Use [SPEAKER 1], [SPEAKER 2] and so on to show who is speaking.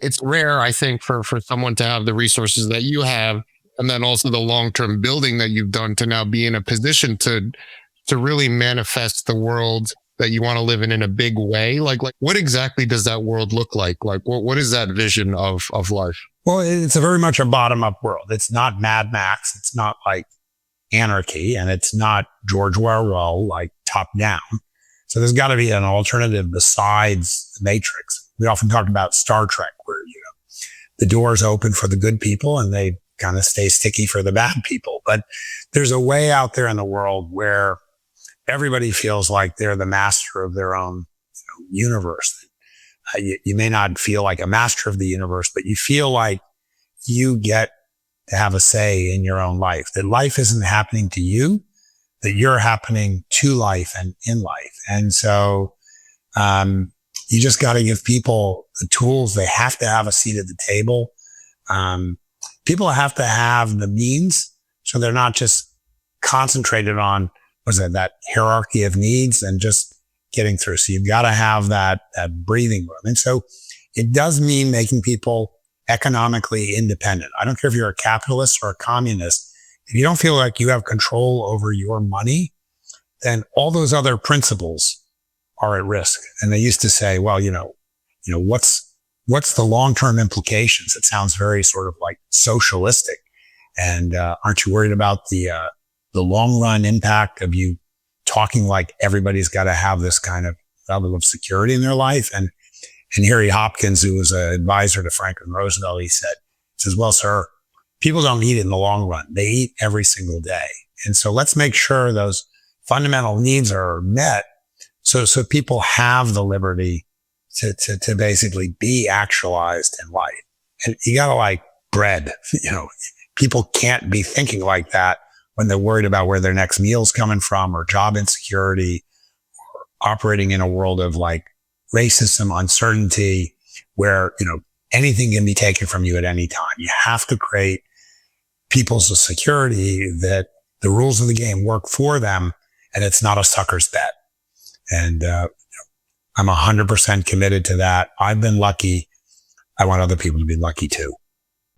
[SPEAKER 1] It's rare, I think, for someone to have the resources that you have, and then also the long term building that you've done to now be in a position to really manifest the world that you want to live in a big way. Like what exactly does that world look like? Like what is that vision of life?
[SPEAKER 2] Well, it's a very much a bottom up world. It's not Mad Max. It's not like anarchy, and it's not George Orwell, like top down. So there's got to be an alternative besides the Matrix. We often talk about Star Trek, where, the doors open for the good people and they kind of stay sticky for the bad people. But there's a way out there in the world where everybody feels like they're the master of their own universe. You may not feel like a master of the universe, but you feel like you get to have a say in your own life, that life isn't happening to you, that you're happening to life and in life. And so, you just got to give people the tools. They have to have a seat at the table. People have to have the means, so they're not just concentrated on, that hierarchy of needs and just getting through. So you've got to have that breathing room. And so it does mean making people economically independent. I don't care if you're a capitalist or a communist. If you don't feel like you have control over your money, then all those other principles are at risk. And they used to say, well, what's the long-term implications? It sounds very sort of like socialistic. And aren't you worried about the long-run impact of you talking like everybody's got to have this kind of level of security in their life? And Harry Hopkins, who was an advisor to Franklin Roosevelt, he says, well, sir, people don't eat in the long run. They eat every single day. And so let's make sure those fundamental needs are met so people have the liberty to basically be actualized in life. And you got to like bread, people can't be thinking like that when they're worried about where their next meal's coming from, or job insecurity, or operating in a world of like racism, uncertainty, where, anything can be taken from you at any time. You have to create people's security that the rules of the game work for them and it's not a sucker's bet. And I'm 100% committed to that. I've been lucky. I want other people to be lucky too.